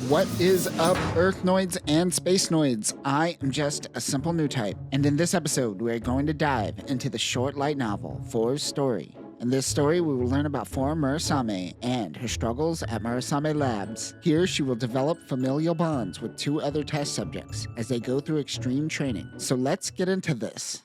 What is up, Earthnoids and Spacenoids? I am just a simple new type, and in this episode, we're going to dive into the short light novel, Four's story. In this story, we will learn about Four Murasame and her struggles at Murasame Labs. Here, she will develop familial bonds with two other test subjects as they go through extreme training. So let's get into this.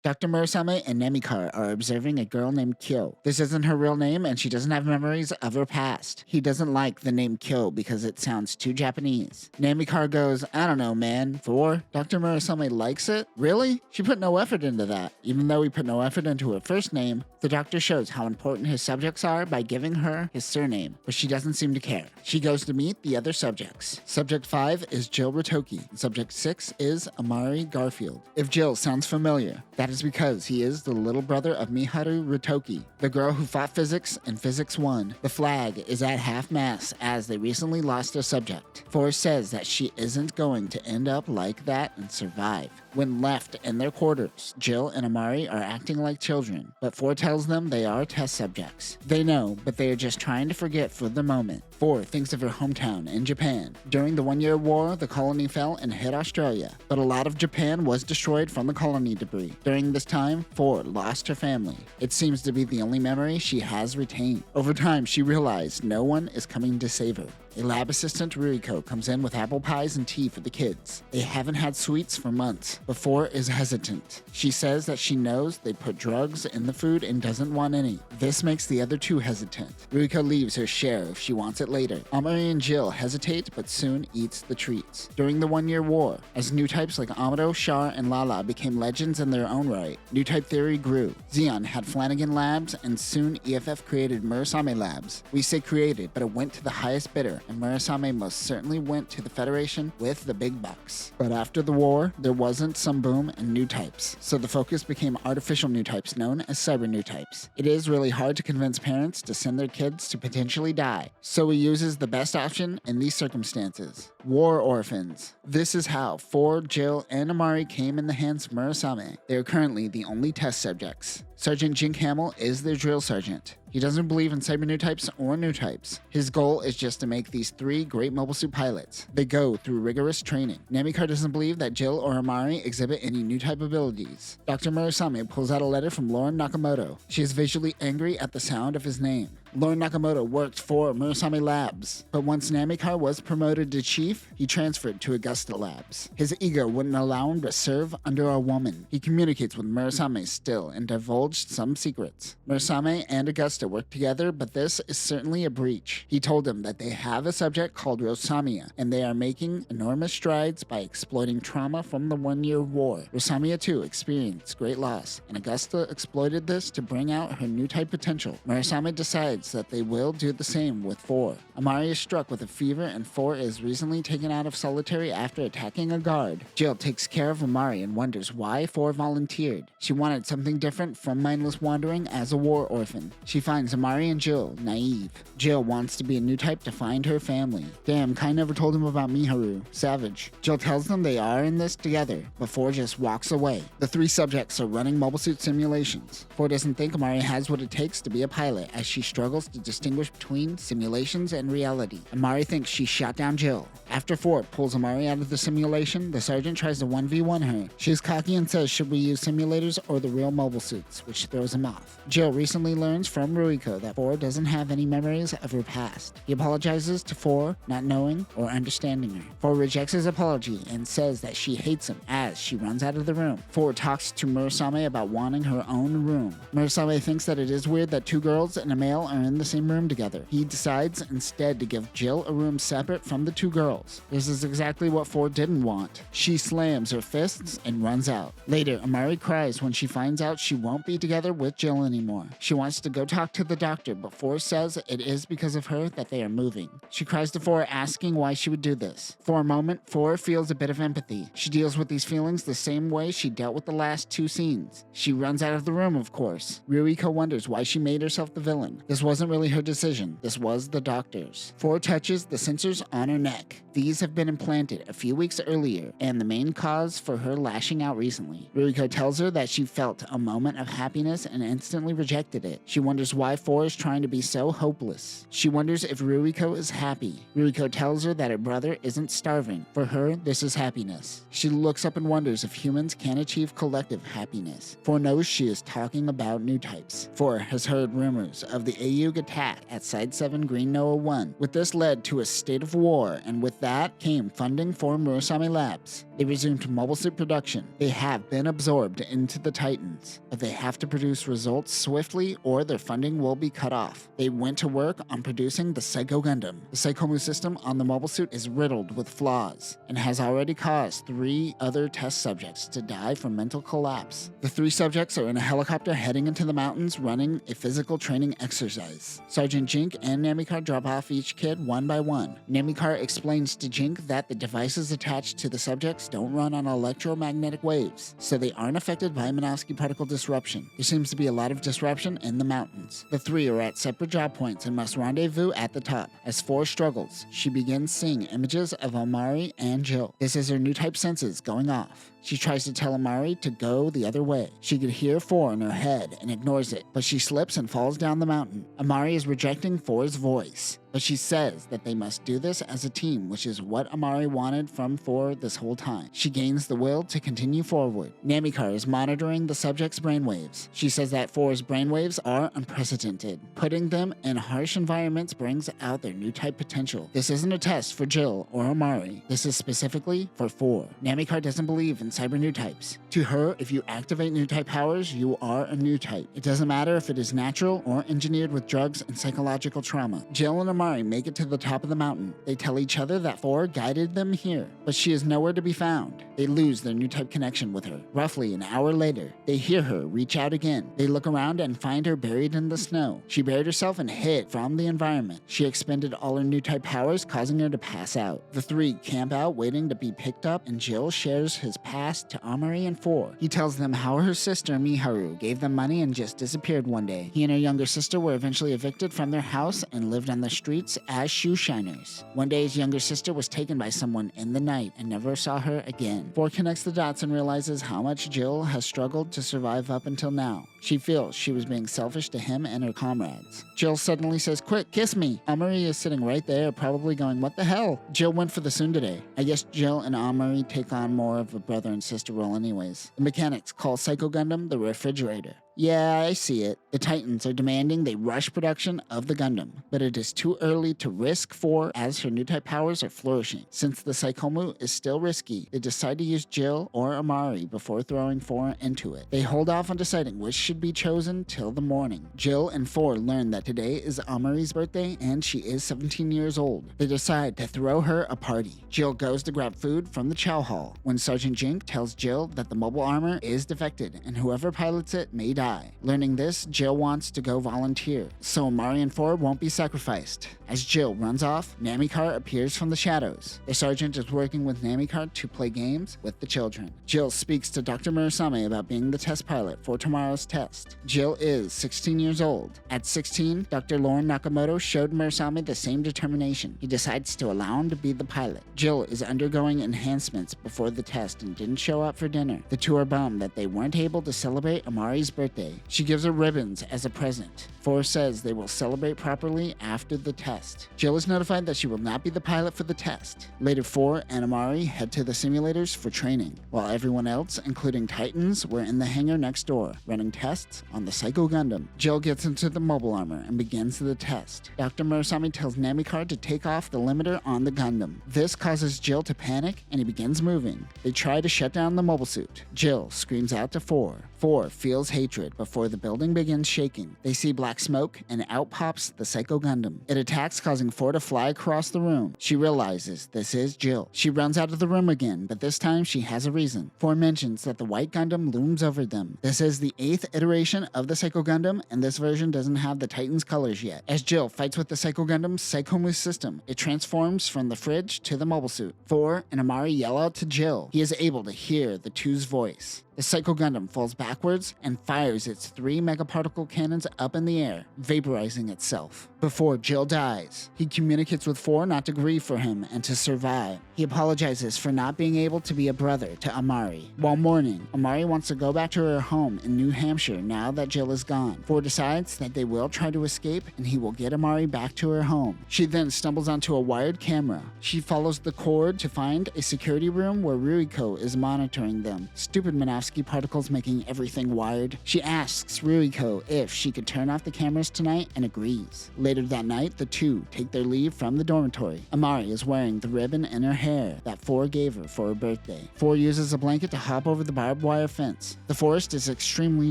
Dr. Murasame and Namikar are observing a girl named Kyo. This isn't her real name, and she doesn't have memories of her past. He doesn't like the name Kyo because it sounds too Japanese. Namikar goes, I don't know, man. Dr. Murasame likes it? Really? She put no effort into that. Even though he put no effort into her first name, the doctor shows how important his subjects are by giving her his surname, but she doesn't seem to care. She goes to meet the other subjects. Subject 5 is Jill Ritoki. Subject 6 is Amari Garfield. If Jill sounds familiar, that is because he is the little brother of Miharu Ritoki, the girl who fought physics in Physics 1. The flag is at half-mast as they recently lost a subject. Forrest says that she isn't going to end up like that and survive. When left in their quarters, Jill and Amari are acting like children, but Four tells them they are test subjects. They know, but they are just trying to forget for the moment. Four thinks of her hometown in Japan. During the one-year war, the colony fell and hit Australia, but a lot of Japan was destroyed from the colony debris. During this time, Four lost her family. It seems to be the only memory she has retained. Over time, she realized no one is coming to save her. A lab assistant, Ruriko, comes in with apple pies and tea for the kids. They haven't had sweets for months, but Four is hesitant. She says that she knows they put drugs in the food and doesn't want any. This makes the other two hesitant. Ruriko leaves her share if she wants it later. Amari and Jill hesitate, but soon eats the treats. During the one-year war, as new types like Amado, Char, and Lala became legends in their own right, new type theory grew. Zeon had Flanagan Labs, and soon EFF created Murasame Labs. We say created, but it went to the highest bidder, and Murasame most certainly went to the Federation with the big bucks. But after the war, there wasn't some boom in new types, so the focus became artificial new types known as cyber new types. It is really hard to convince parents to send their kids to potentially die, so he uses the best option in these circumstances. War orphans. This is how Four, Jill, and Amari came in the hands of Murasame. They are currently the only test subjects. Sergeant Jink Hamill is their drill sergeant. He doesn't believe in cyber new types or new types. His goal is just to make these three great mobile suit pilots. They go through rigorous training. Namikar doesn't believe that Jill or Amari exhibit any new type abilities. Dr. Murasame pulls out a letter from Lauren Nakamoto. She is visually angry at the sound of his name. Lauren Nakamoto worked for Murasame Labs, but once Namikar was promoted to chief, he transferred to Augusta Labs. His ego wouldn't allow him to serve under a woman. He communicates with Murasame still and divulged some secrets. Murasame and Augusta work together, but this is certainly a breach. He told them that they have a subject called Rosamia, and they are making enormous strides by exploiting trauma from the one-year war. Rosamia too experienced great loss, and Augusta exploited this to bring out her new type potential. Murasame decides that they will do the same with Four. Amari is struck with a fever, and Four is recently taken out of solitary after attacking a guard. Jill takes care of Amari and wonders why Four volunteered. She wanted something different from mindless wandering as a war orphan. She finds Amari and Jill naive. Jill wants to be a new type to find her family. Damn, Kai never told him about Miharu. Savage. Jill tells them they are in this together, but Four just walks away. The three subjects are running mobile suit simulations. Four doesn't think Amari has what it takes to be a pilot, as she struggles to distinguish between simulations and reality. Amari thinks she shot down Jill. After Four pulls Amari out of the simulation, the sergeant tries to 1v1 her. She's cocky and says, should we use simulators or the real mobile suits, which throws him off. Jill recently learns from Ruriko that Four doesn't have any memories of her past. He apologizes to Four, not knowing or understanding her. Four rejects his apology and says that she hates him as she runs out of the room. Four talks to Murasame about wanting her own room. Murasame thinks that it is weird that two girls and a male are in the same room together. He decides instead to give Jill a room separate from the two girls. This is exactly what Four didn't want. She slams her fists and runs out. Later, Amari cries when she finds out she won't be together with Jill anymore. She wants to go talk to the doctor, but Four says it is because of her that they are moving. She cries to Four, asking why she would do this. For a moment, Four feels a bit of empathy. She deals with these feelings feelings the same way she dealt with the last 2 scenes. She runs out of the room, of course. Ruriko wonders why she made herself the villain. This wasn't really her decision. This was the doctor's. 4 touches the sensors on her neck. These have been implanted a few weeks earlier, and the main cause for her lashing out recently. Ruriko tells her that she felt a moment of happiness and instantly rejected it. She wonders why 4 is trying to be so hopeless. She wonders if Ruriko is happy. Ruriko tells her that her brother isn't starving. For her, this is happiness. She looks up and wonders if humans can achieve collective happiness. 4 knows she is talking about new types. 4 has heard rumors of the AUG attack at Side 7 Green Noah 1. With this led to a state of war, and with that came funding for Murasame Labs. They resumed mobile suit production. They have been absorbed into the Titans, but they have to produce results swiftly or their funding will be cut off. They went to work on producing the Psycho Gundam. The Psychomu system on the mobile suit is riddled with flaws and has already caused 3 other test subjects to die from mental collapse. The 3 subjects are in a helicopter heading into the mountains running a physical training exercise. Sergeant Jink and Namikar drop off each kid one by one. Namikar explains to Jink that the devices attached to the subjects don't run on electromagnetic waves, so they aren't affected by Minovsky particle disruption. There seems to be a lot of disruption in the mountains. The 3 are at separate job points and must rendezvous at the top. As 4 struggles, she begins seeing images of Amari and Jill. This is her new type senses going off. She tries to tell Amari to go the other way. She could hear 4 in her head and ignores it, but she slips and falls down the mountain. Amari is rejecting 4's voice, but she says that they must do this as a team, which is what Amari wanted from 4 this whole time. She gains the will to continue forward. Namikar is monitoring the subject's brainwaves. She says that 4's brainwaves are unprecedented. Putting them in harsh environments brings out their new type potential. This isn't a test for Jill or Amari. This is specifically for 4. Namikar doesn't believe in cyber new types. To her, if you activate new type powers, you are a new type. It doesn't matter if it is natural or engineered with drugs and psychological trauma. Jill and Amari make it to the top of the mountain. They tell each other that 4 guided them here, but she is nowhere to be found. They lose their new type connection with her. Roughly an hour later, they hear her reach out again. They look around and find her buried in the snow. She buried herself and hid from the environment. She expended all her new type powers, causing her to pass out. The 3 camp out waiting to be picked up, and Jill shares his past to Amari and 4. He tells them how her sister Miharu gave them money and just disappeared one day. He and her younger sister were eventually evicted from their house and lived on the streets as shoe shiners. One day his younger sister was taken by someone in the night and never saw her again. 4 connects the dots and realizes how much Jill has struggled to survive up until now. She feels she was being selfish to him and her comrades. Jill suddenly says, "Quick, kiss me." Amari is sitting right there, probably going, "What the hell?" Jill went for the tsundere. I guess Jill and Amari take on more of a brother and sister role anyways. The mechanics call Psycho Gundam the refrigerator. Yeah, I see it. The Titans are demanding they rush production of the Gundam, but it is too early to risk 4 as her new type powers are flourishing. Since the Psychomu is still risky, they decide to use Jill or Amari before throwing 4 into it. They hold off on deciding which should be chosen till the morning. Jill and 4 learn that today is Amari's birthday and she is 17 years old. They decide to throw her a party. Jill goes to grab food from the chow hall when Sergeant Jink tells Jill that the mobile armor is defected and whoever pilots it may die. Learning this, Jill wants to go volunteer, so Amari and 4 won't be sacrificed. As Jill runs off, Namikar appears from the shadows. The sergeant is working with Namikar to play games with the children. Jill speaks to Dr. Murasame about being the test pilot for tomorrow's test. Jill is 16 years old. At 16, Dr. Lauren Nakamoto showed Murasame the same determination. He decides to allow him to be the pilot. Jill is undergoing enhancements before the test and didn't show up for dinner. The 2 are bummed that they weren't able to celebrate Amari's birthday. She gives her ribbons as a present. 4 says they will celebrate properly after the test. Jill is notified that she will not be the pilot for the test. Later, 4 and Amari head to the simulators for training, while everyone else, including Titans, were in the hangar next door, running tests on the Psycho Gundam. Jill gets into the mobile armor and begins the test. Dr. Murasame tells Namikar to take off the limiter on the Gundam. This causes Jill to panic and he begins moving. They try to shut down the mobile suit. Jill screams out to 4. 4 feels hatred. 100 before the building begins shaking. They see black smoke, and out pops the Psycho Gundam. It attacks, causing 4 to fly across the room. She realizes this is Jill. She runs out of the room again, but this time she has a reason. 4 mentions that the white Gundam looms over them. This is the 8th iteration of the Psycho Gundam, and this version doesn't have the Titan's colors yet. As Jill fights with the Psycho Gundam's Psycho system, it transforms from the fridge to the mobile suit. 4 and Amari yell out to Jill. He is able to hear the 2's voice. The Psycho Gundam falls backwards and fires its 3 megaparticle cannons up in the air, vaporizing itself. Before Jill dies, he communicates with 4 not to grieve for him and to survive. He apologizes for not being able to be a brother to Amari. While mourning, Amari wants to go back to her home in New Hampshire now that Jill is gone. 4 decides that they will try to escape and he will get Amari back to her home. She then stumbles onto a wired camera. She follows the cord to find a security room where Ruiko is monitoring them. Stupid Manowski particles making everything wired. She asks Ruiko if she could turn off the cameras tonight and agrees. Later that night, the 2 take their leave from the dormitory. Amari is wearing the ribbon in her hair that 4 gave her for her birthday. 4 uses a blanket to hop over the barbed wire fence. The forest is extremely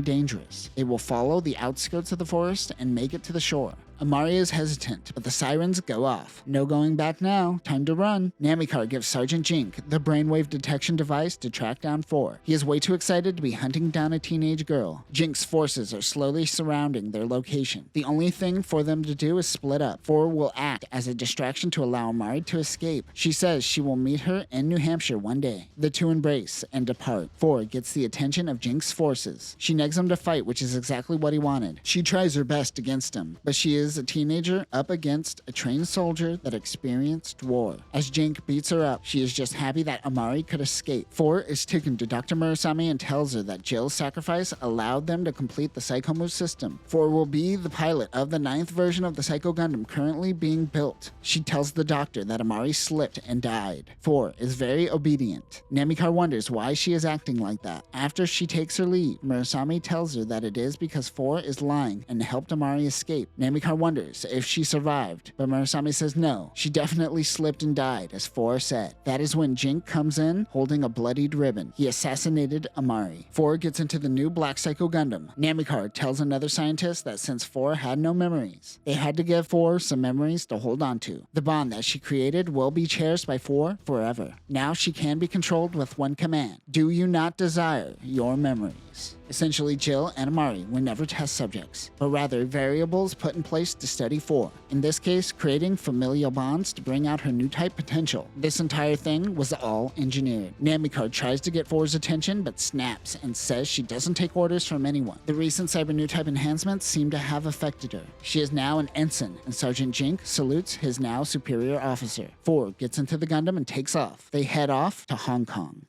dangerous. They will follow the outskirts of the forest and make it to the shore. Amari is hesitant, but the sirens go off. No going back now. Time to run. Namikar gives Sergeant Jink the brainwave detection device to track down 4. He is way too excited to be hunting down a teenage girl. Jink's forces are slowly surrounding their location. The only thing for them to do is split up. 4 will act as a distraction to allow Amari to escape. She says she will meet her in New Hampshire one day. The 2 embrace and depart. 4 gets the attention of Jink's forces. She negs him to fight, which is exactly what he wanted. She tries her best against him, but she is a teenager up against a trained soldier that experienced war. As Jink beats her up, she is just happy that Amari could escape. 4 is taken to Dr. Murasame and tells her that Jill's sacrifice allowed them to complete the Psycho system. 4 will be the pilot of the 9th version of the Psycho Gundam currently being built. She tells the doctor that Amari slipped and died. 4 is very obedient. Namikar wonders why she is acting like that. After she takes her leave, Murasame tells her that it is because 4 is lying and helped Amari escape. Namikar wonders if she survived, but Murasame says no, she definitely slipped and died, as 4 said. That is when Jink comes in holding a bloodied ribbon. He assassinated Amari. 4 gets into the new Black Psycho Gundam. Namikar tells another scientist that since 4 had no memories, they had to give 4 some memories to hold on to. The bond that she created will be cherished by 4 forever. Now she can be controlled with one command. Do you not desire your memories? Essentially, Jill and Amari were never test subjects, but rather variables put in place to study 4. In this case, creating familial bonds to bring out her new type potential. This entire thing was all engineered. Namikar tries to get 4's attention, but snaps and says she doesn't take orders from anyone. The recent cyber new type enhancements seem to have affected her. She is now an ensign, and Sergeant Jink salutes his now superior officer. 4 gets into the Gundam and takes off. They head off to Hong Kong.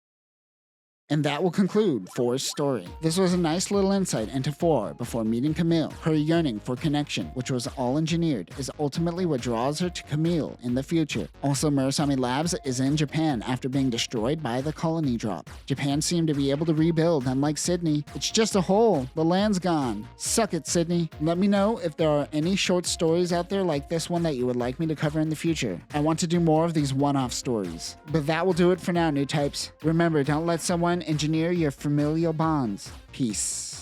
And that will conclude 4's story. This was a nice little insight into 4 before meeting Camille. Her yearning for connection, which was all engineered, is ultimately what draws her to Camille in the future. Also, Murasame Labs is in Japan after being destroyed by the colony drop. Japan seemed to be able to rebuild, unlike Sydney. It's just a hole. The land's gone. Suck it, Sydney. Let me know if there are any short stories out there like this one that you would like me to cover in the future. I want to do more of these one-off stories. But that will do it for now, new types. Remember, don't let someone engineer your familial bonds. Peace.